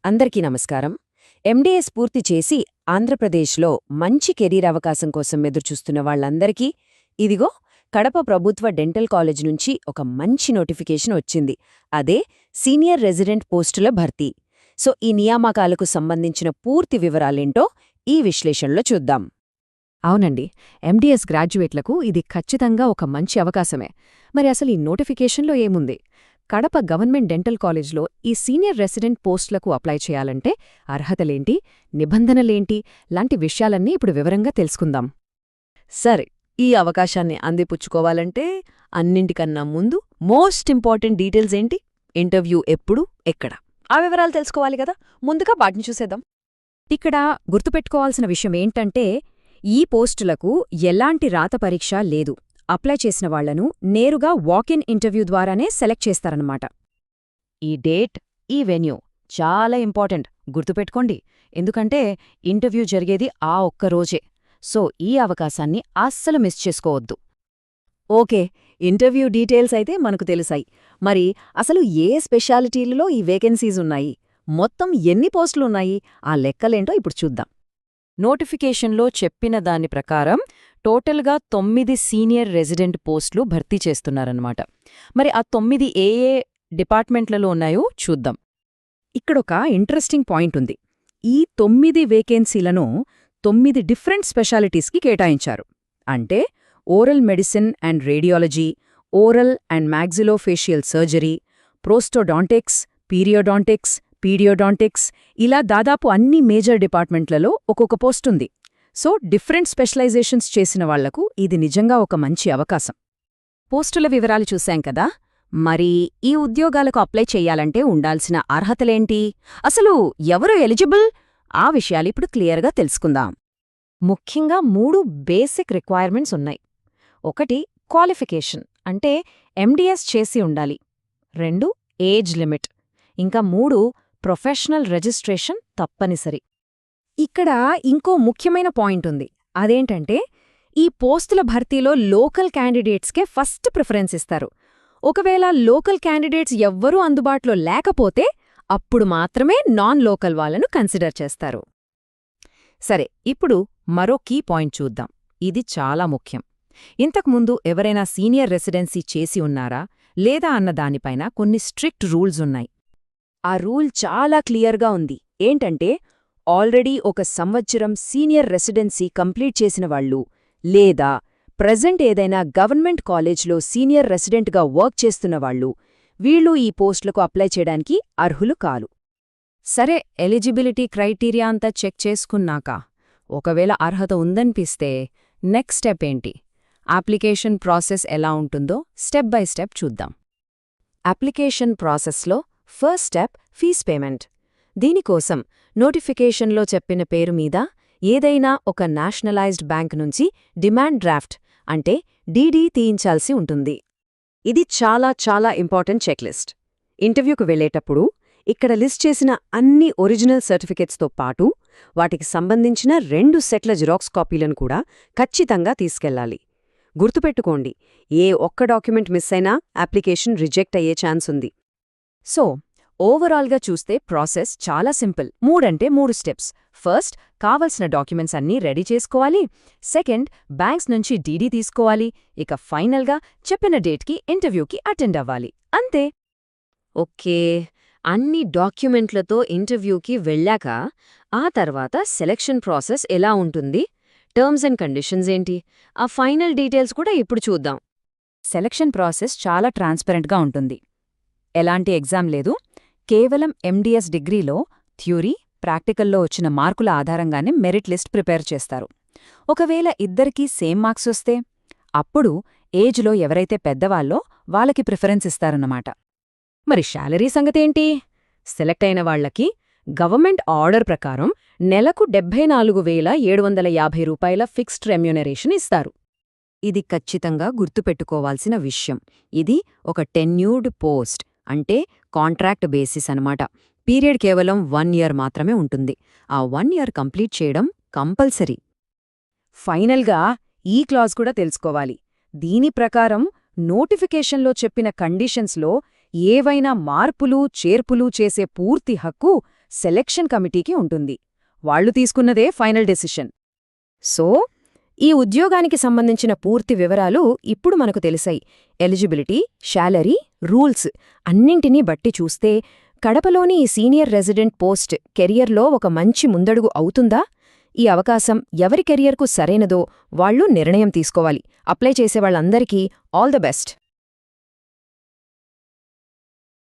అందరికీ నమస్కారం. ఎండీఎస్ పూర్తి చేసి ఆంధ్రప్రదేశ్లో మంచి కెరీర్ అవకాశం కోసం ఎదురుచూస్తున్న వాళ్లందరికీ ఇదిగో కడప ప్రభుత్వ డెంటల్ కాలేజ్ నుంచి ఒక మంచి నోటిఫికేషన్ వచ్చింది. అదే సీనియర్ రెసిడెంట్ పోస్టుల భర్తీ. సో ఈ నియామకాలకు సంబంధించిన పూర్తి వివరాలేంటో ఈ విశ్లేషణలో చూద్దాం. అవునండి, ఎండీఎస్ గ్రాడ్యుయేట్లకు ఇది ఖచ్చితంగా ఒక మంచి అవకాశమే. మరి అసలు ఈ నోటిఫికేషన్లో ఏముంది? కడప గవర్నమెంట్ డెంటల్ కాలేజ్లో ఈ సీనియర్ రెసిడెంట్ పోస్టులకు అప్లై చేయాలంటే అర్హతలేంటి, నిబంధనలేంటి లాంటి విషయాలన్నీ ఇప్పుడు వివరంగా తెలుసుకుందాం. సరే, ఈ అవకాశాన్ని అందిపుచ్చుకోవాలంటే అన్నింటికన్నా ముందు మోస్ట్ ఇంపార్టెంట్ డీటెయిల్స్ ఏంటి? ఇంటర్వ్యూ ఎప్పుడు, ఎక్కడ? ఆ వివరాలు తెలుసుకోవాలి కదా. ముందుగా వాటిని చూసేద్దాం. ఇక్కడ గుర్తుపెట్టుకోవాల్సిన విషయమేంటంటే ఈ పోస్టులకు ఎలాంటి రాత పరీక్ష లేదు. అప్లై చేసిన వాళ్లను నేరుగా వాకిన్ ఇంటర్వ్యూ ద్వారానే సెలెక్ట్ చేస్తారన్నమాట. ఈ డేట్, ఈ వెన్యూ చాలా ఇంపార్టెంట్, గుర్తుపెట్టుకోండి. ఎందుకంటే ఇంటర్వ్యూ జరిగేది ఆ ఒక్కరోజే. సో ఈ అవకాశాన్ని అస్సలు మిస్ చేసుకోవద్దు. ఓకే, ఇంటర్వ్యూ డీటెయిల్స్ అయితే మనకు తెలుసాయి. మరి అసలు ఏ స్పెషాలిటీలలో ఈ వేకెన్సీస్ ఉన్నాయి, మొత్తం ఎన్ని పోస్టులున్నాయి, ఆ లెక్కలేంటో ఇప్పుడు చూద్దాం. నోటిఫికేషన్లో చెప్పిన దాని ప్రకారం టోటల్గా 9 సీనియర్ రెసిడెంట్ పోస్టులు భర్తీ చేస్తున్నారన్నమాట. మరి ఆ 9 ఏ డిపార్ట్మెంట్లలో ఉన్నాయో చూద్దాం. ఇక్కడొక ఇంట్రెస్టింగ్ పాయింట్ ఉంది. ఈ 9 వేకెన్సీలను 9 డిఫరెంట్ స్పెషాలిటీస్కి కేటాయించారు. అంటే oral medicine and radiology, oral and maxillofacial surgery, prosthodontics, periodontics, pedodontics, ఇలా దాదాపు అన్ని మేజర్ డిపార్ట్మెంట్లలో ఒక్కొక్క పోస్టుంది. సో డిఫరెంట్ స్పెషలైజేషన్స్ చేసిన వాళ్లకు ఇది నిజంగా ఒక మంచి అవకాశం. పోస్టుల వివరాలు చూశాం కదా. మరి ఈ ఉద్యోగాలకు అప్లై చెయ్యాలంటే ఉండాల్సిన అర్హతలేంటి, అసలు ఎవరు ఎలిజిబుల్, ఆ విషయాలిప్పుడు క్లియర్గా తెలుసుకుందాం. ముఖ్యంగా 3 బేసిక్ రిక్వైర్మెంట్స్ ఉన్నాయి. 1 క్వాలిఫికేషన్, అంటే ఎండీఎస్ చేసి ఉండాలి. 2 ఏజ్ లిమిట్. ఇంకా 3 ప్రొఫెషనల్ రిజిస్ట్రేషన్ తప్పనిసరి. ఇక్కడ ఇంకో ముఖ్యమైన పాయింట్ ఉంది. అదేంటంటే ఈ పోస్టుల భర్తీలో లోకల్ క్యాండిడేట్స్కే ఫస్ట్ ప్రిఫరెన్స్ ఇస్తారు. ఒకవేళ లోకల్ క్యాండిడేట్స్ ఎవ్వరూ అందుబాటులో లేకపోతే అప్పుడు మాత్రమే నాన్ లోకల్ వాళ్లను కన్సిడర్ చేస్తారు. సరే, ఇప్పుడు మరో కీ పాయింట్ చూద్దాం. ఇది చాలా ముఖ్యం. ఇంతకుముందు ఎవరైనా సీనియర్ రెసిడెన్సీ చేసి ఉన్నారా లేదా అన్న దానిపైన కొన్ని స్ట్రిక్ట్ రూల్స్ ఉన్నాయి. ఆ రూల్ చాలా క్లియర్గా ఉంది. ఏంటంటే ఆల్రెడీ 1 సంవత్సరం సీనియర్ రెసిడెన్సీ కంప్లీట్ చేసిన వాళ్ళు, లేదా ప్రెజెంట్ ఏదైనా గవర్నమెంట్ కాలేజ్లో సీనియర్ రెసిడెంట్గా వర్క్ చేస్తున్నవాళ్లు, వీళ్ళు ఈ పోస్టులకు అప్లై చేయడానికి అర్హులు కాలు. సరే, ఎలిజిబిలిటీ క్రైటీరియా అంతా చెక్ చేసుకున్నాక ఒకవేళ అర్హత ఉందనిపిస్తే నెక్స్ట్ స్టెప్ ఏంటి, అప్లికేషన్ ప్రాసెస్ ఎలా ఉంటుందో స్టెప్ బై స్టెప్ చూద్దాం. అప్లికేషన్ ప్రాసెస్లో ఫస్ట్ స్టెప్ ఫీజ్ పేమెంట్. దీనికోసం నోటిఫికేషన్లో చెప్పిన పేరు మీద ఏదైనా ఒక నేషనలైజ్డ్ బ్యాంక్ నుంచి డిమాండ్ డ్రాఫ్ట్ అంటే డీడీ తీయించాల్సి ఉంటుంది. ఇది చాలా చాలా ఇంపార్టెంట్ చెక్లిస్ట్. ఇంటర్వ్యూకు వెళ్లేటప్పుడు ఇక్కడ లిస్ట్ చేసిన అన్ని ఒరిజినల్ సర్టిఫికెట్స్తో పాటు వాటికి సంబంధించిన 2 సెట్ల జిరాక్స్ కాపీలను కూడా ఖచ్చితంగా తీసుకెళ్లాలి. గుర్తుపెట్టుకోండి, ఏ ఒక్క డాక్యుమెంట్ మిస్ అయినా అప్లికేషన్ రిజెక్ట్ అయ్యే ఛాన్స్ ఉంది. సో ఓవరాల్గా చూస్తే ప్రాసెస్ చాలా సింపుల్. 3 స్టెప్స్. ఫస్ట్, కావలసిన డాక్యుమెంట్స్ అన్నీ రెడీ చేసుకోవాలి. సెకండ్, బ్యాంక్స్ నుంచి డీడీ తీసుకోవాలి. ఇక ఫైనల్గా చెప్పిన డేట్కి ఇంటర్వ్యూకి అటెండ్ అవ్వాలి. అంతే. ఓకే, అన్ని డాక్యుమెంట్లతో ఇంటర్వ్యూకి వెళ్ళాక ఆ తర్వాత సెలక్షన్ ప్రాసెస్ ఎలా ఉంటుంది, టర్మ్స్ అండ్ కండిషన్స్ ఏంటి, ఆ ఫైనల్ డీటెయిల్స్ కూడా ఇప్పుడు చూద్దాం. సెలక్షన్ ప్రాసెస్ చాలా ట్రాన్స్పరెంట్గా ఉంటుంది. ఎలాంటి ఎగ్జామ్ లేదు. కేవలం ఎండీఎస్ డిగ్రీలో థ్యూరీ, ప్రాక్టికల్లో వచ్చిన మార్కుల ఆధారంగానే మెరిట్ లిస్ట్ ప్రిపేర్ చేస్తారు. ఒకవేళ ఇద్దరికీ సేమ్ మార్క్స్ వస్తే అప్పుడు ఏజ్లో ఎవరైతే పెద్దవాళ్ళో వాళ్ళకి ప్రిఫరెన్స్ ఇస్తారన్నమాట. మరి శాలరీ సంగతేంటి? సెలెక్ట్ అయిన వాళ్లకి గవర్నమెంట్ ఆర్డర్ ప్రకారం నెలకు 74,750 రూపాయల ఫిక్స్డ్ రెమ్యూనరేషన్ ఇస్తారు. ఇది ఖచ్చితంగా గుర్తుపెట్టుకోవాల్సిన విషయం. ఇది ఒక టెన్యూర్డ్ పోస్ట్, అంటే కాంట్రాక్ట్ బేసిస్ అనమాట. పీరియడ్ కేవలం 1 ఇయర్ మాత్రమే ఉంటుంది. ఆ 1 ఇయర్ కంప్లీట్ చేయడం కంపల్సరీ. ఫైనల్గా ఈ క్లాజ్ కూడా తెలుసుకోవాలి. దీని ప్రకారం నోటిఫికేషన్లో చెప్పిన కండిషన్స్లో ఏవైనా మార్పులు చేర్పులు చేసే పూర్తి హక్కు సెలెక్షన్ కమిటీకి ఉంటుంది. వాళ్ళు తీసుకున్నదే ఫైనల్ డెసిషన్. సో ఈ ఉద్యోగానికి సంబంధించిన పూర్తి వివరాలు ఇప్పుడు మనకు తెలిసాయి. ఎలిజిబిలిటీ, శాలరీ, రూల్స్ అన్నింటినీ బట్టి చూస్తే కడపలోని ఈ సీనియర్ రెసిడెంట్ పోస్ట్ కెరియర్లో ఒక మంచి ముందడుగు అవుతుందా? ఈ అవకాశం ఎవరి కెరియర్కు సరైనదో వాళ్ళు నిర్ణయం తీసుకోవాలి. అప్లై చేసేవాళ్లందరికీ ఆల్ ద బెస్ట్.